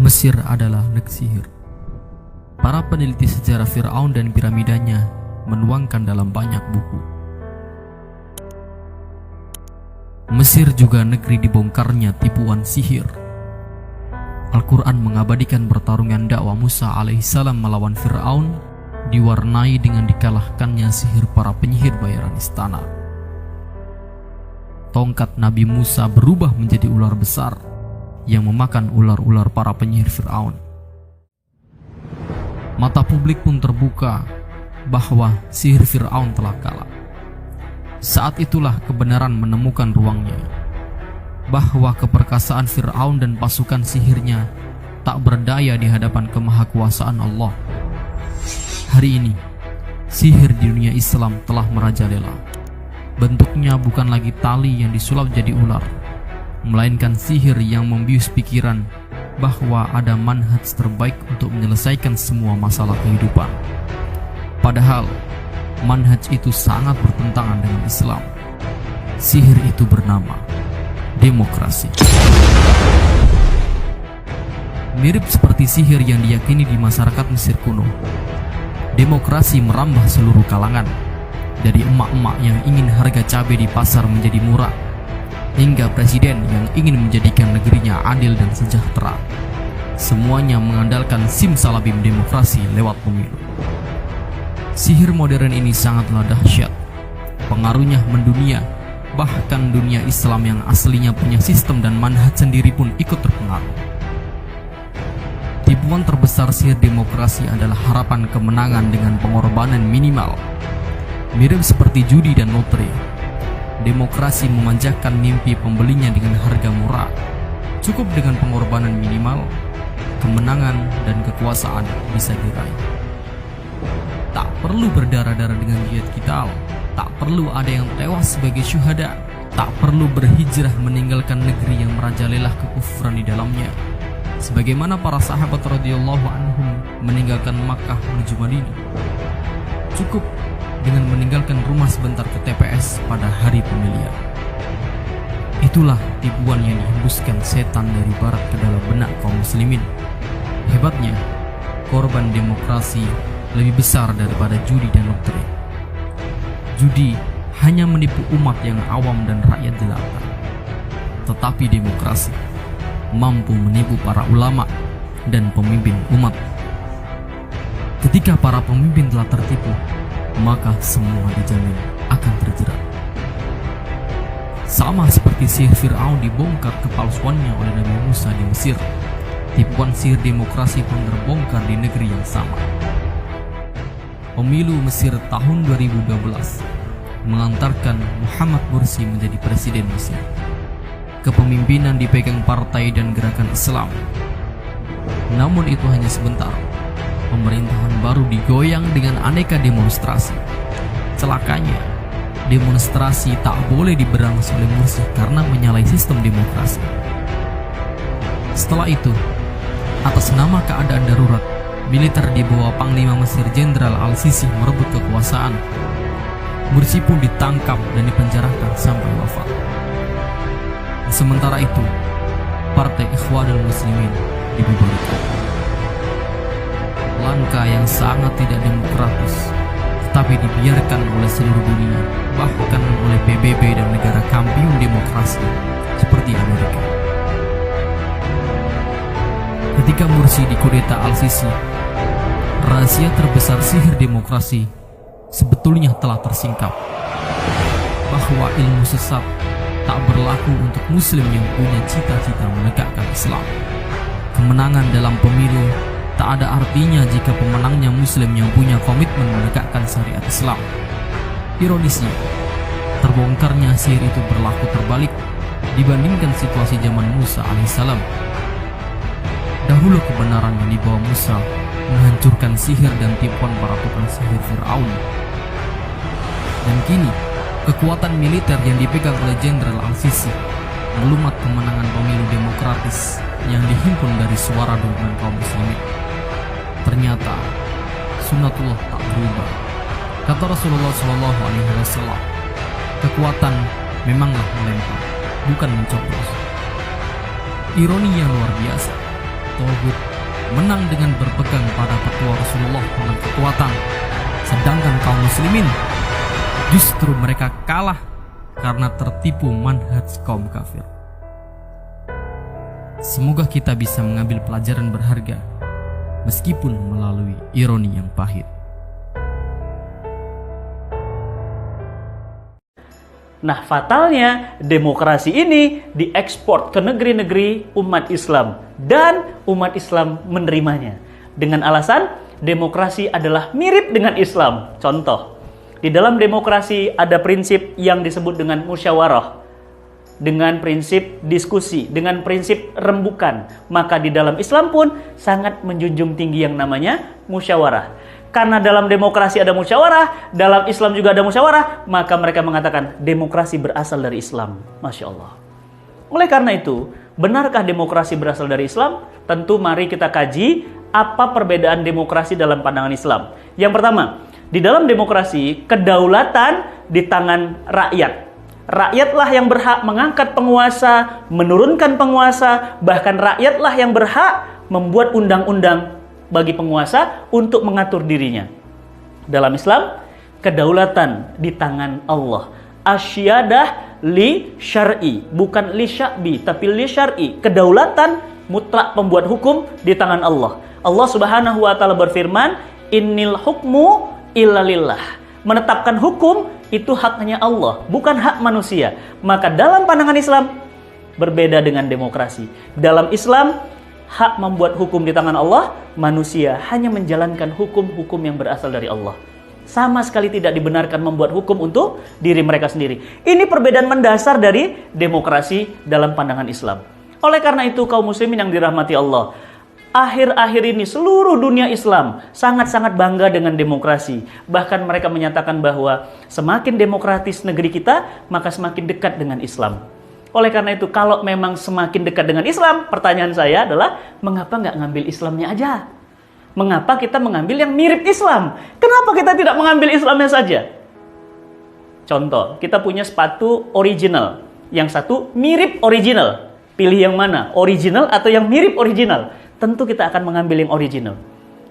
Mesir adalah negeri sihir. Para peneliti sejarah Fir'aun dan piramidanya menuangkan dalam banyak buku. Mesir juga negeri dibongkarnya tipuan sihir. Al-Quran mengabadikan pertarungan dakwah Musa alaihissalam melawan Fir'aun diwarnai dengan dikalahkannya sihir para penyihir bayaran istana. Tongkat Nabi Musa berubah menjadi ular besar yang memakan ular-ular para penyihir Fir'aun. Mata publik pun terbuka bahwa sihir Fir'aun telah kalah. Saat itulah kebenaran menemukan ruangnya, bahwa keperkasaan Fir'aun dan pasukan sihirnya tak berdaya di hadapan kemahakuasaan Allah. Hari ini, sihir di dunia Islam telah merajalela. Bentuknya bukan lagi tali yang disulap jadi ular, melainkan sihir yang membius pikiran bahwa ada manhaj terbaik untuk menyelesaikan semua masalah kehidupan. Padahal, manhaj itu sangat bertentangan dengan Islam. Sihir itu bernama demokrasi. Mirip seperti sihir yang diyakini di masyarakat Mesir kuno, demokrasi merambah seluruh kalangan, dari emak-emak yang ingin harga cabai di pasar menjadi murah, hingga presiden yang ingin menjadikan negerinya adil dan sejahtera. Semuanya mengandalkan simsalabim demokrasi lewat pemilu. Sihir modern ini sangatlah dahsyat. Pengaruhnya mendunia, bahkan dunia Islam yang aslinya punya sistem dan manhaj sendiri pun ikut terpengaruh. Tipuan terbesar sihir demokrasi adalah harapan kemenangan dengan pengorbanan minimal. Mirip seperti judi dan lotre, demokrasi memanjakan mimpi pembelinya dengan harga murah. Cukup dengan pengorbanan minimal, kemenangan dan kekuasaan bisa diraih. Tak perlu berdarah-darah dengan jihad kital, tak perlu ada yang tewas sebagai syuhada, tak perlu berhijrah meninggalkan negeri yang merajalela kekufuran di dalamnya, sebagaimana para sahabat radhiyallahu anhum meninggalkan Makkah menuju Madinah. Cukup dengan meninggalkan rumah sebentar ke TPS pada hari pemilihan. Itulah tipuan yang dihembuskan setan dari barat ke dalam benak kaum muslimin. Hebatnya, korban demokrasi lebih besar daripada judi dan lotre. Judi hanya menipu umat yang awam dan rakyat jelata. Tetapi demokrasi mampu menipu para ulama dan pemimpin umat. Ketika para pemimpin telah tertipu, maka semua dijamin akan terjerat. Sama seperti sihir Fir'aun dibongkar kepalsuannya oleh Nabi Musa di Mesir, tipuan sihir demokrasi pun terbongkar di negeri yang sama. Pemilu Mesir tahun 2012 mengantarkan Muhammad Mursi menjadi presiden Mesir. Kepemimpinan dipegang partai dan gerakan Islam. Namun itu hanya sebentar. Pemerintahan baru digoyang dengan aneka demonstrasi. Celakanya, demonstrasi tak boleh diberangus oleh Mursi karena menyalahi sistem demokrasi. Setelah itu, atas nama keadaan darurat, militer di bawah Panglima Mesir Jenderal Al-Sisi merebut kekuasaan. Mursi pun ditangkap dan dipenjarakan sampai wafat. Sementara itu, Partai Ikhwanul Muslimin dibubarkan. Langkah yang sangat tidak demokratis, tetapi dibiarkan oleh seluruh dunia, bahkan oleh PBB dan negara kampiun demokrasi seperti Amerika. Ketika Mursi dikudeta Al-Sisi, rahasia terbesar sihir demokrasi sebetulnya telah tersingkap, bahwa ilmu sesat tak berlaku untuk muslim yang punya cita-cita menegakkan Islam. Kemenangan dalam pemilu tak ada artinya jika pemenangnya muslim yang punya komitmen menegakkan syariat Islam. Ironisnya, terbongkarnya sihir itu berlaku terbalik dibandingkan situasi zaman Musa alaihissalam. Dahulu kebenaran yang dibawa Musa menghancurkan sihir dan tipuan para tukang sihir Fir'aun. Dan kini, kekuatan militer yang dipegang oleh Jenderal Al-Sisi melumat kemenangan pemilu demokratis yang dihimpun dari suara dukungan kaum muslimin. Ternyata sunatullah tak berubah. Kata Rasulullah SAW, kekuatan memanglah melempar, bukan mencoblos. Ironi yang luar biasa. Tauhid menang dengan berpegang pada petua Rasulullah dengan kekuatan, sedangkan kaum muslimin justru mereka kalah karena tertipu manhaj kaum kafir. Semoga kita bisa mengambil pelajaran berharga meskipun melalui ironi yang pahit. Nah, fatalnya demokrasi ini diekspor ke negeri-negeri umat Islam dan umat Islam menerimanya dengan alasan demokrasi adalah mirip dengan Islam. Contoh, di dalam demokrasi ada prinsip yang disebut dengan musyawarah, dengan prinsip diskusi, dengan prinsip rembukan. Maka di dalam Islam pun sangat menjunjung tinggi yang namanya musyawarah. Karena dalam demokrasi ada musyawarah, dalam Islam juga ada musyawarah, maka mereka mengatakan demokrasi berasal dari Islam. Masya Allah. Oleh karena itu, benarkah demokrasi berasal dari Islam? Tentu mari kita kaji apa perbedaan demokrasi dalam pandangan Islam. Yang pertama, di dalam demokrasi, kedaulatan di tangan rakyat. Rakyatlah yang berhak mengangkat penguasa, menurunkan penguasa, bahkan rakyatlah yang berhak membuat undang-undang bagi penguasa untuk mengatur dirinya. Dalam Islam, kedaulatan di tangan Allah. Asyadah li syar'i, bukan li sya'bi, tapi li syar'i. Kedaulatan mutlak pembuat hukum di tangan Allah. Allah Subhanahu wa taala berfirman, "Innil hukmu illa lillah." Menetapkan hukum itu haknya Allah, bukan hak manusia. Maka dalam pandangan Islam berbeda dengan demokrasi. Dalam Islam, hak membuat hukum di tangan Allah, manusia hanya menjalankan hukum-hukum yang berasal dari Allah. Sama sekali tidak dibenarkan membuat hukum untuk diri mereka sendiri. Ini perbedaan mendasar dari demokrasi dalam pandangan Islam. Oleh karena itu, kaum muslimin yang dirahmati Allah, akhir-akhir ini seluruh dunia Islam sangat-sangat bangga dengan demokrasi. Bahkan mereka menyatakan bahwa semakin demokratis negeri kita, maka semakin dekat dengan Islam. Oleh karena itu, kalau memang semakin dekat dengan Islam, pertanyaan saya adalah, mengapa nggak ngambil Islamnya aja? Mengapa kita mengambil yang mirip Islam? Kenapa kita tidak mengambil Islamnya saja? Contoh, kita punya sepatu original. Yang satu mirip original. Pilih yang mana? Original atau yang mirip original? Tentu kita akan mengambil yang original.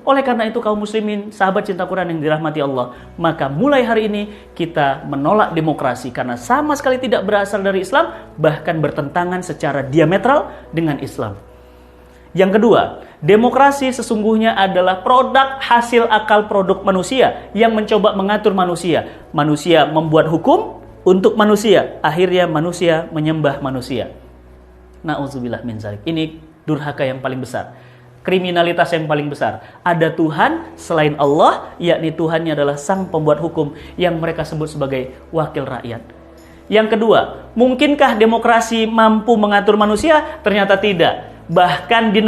Oleh karena itu, kaum muslimin, sahabat cinta Quran yang dirahmati Allah, maka mulai hari ini kita menolak demokrasi karena sama sekali tidak berasal dari Islam, bahkan bertentangan secara diametral dengan Islam. Yang kedua, demokrasi sesungguhnya adalah produk hasil akal produk manusia yang mencoba mengatur manusia. Manusia membuat hukum untuk manusia, akhirnya manusia menyembah manusia. Na'udzubillah min dzalik. Ini durhaka yang paling besar. Kriminalitas yang paling besar. Ada Tuhan selain Allah, yakni Tuhannya adalah sang pembuat hukum yang mereka sebut sebagai wakil rakyat. Yang kedua, mungkinkah demokrasi mampu mengatur manusia? Ternyata tidak. Bahkan di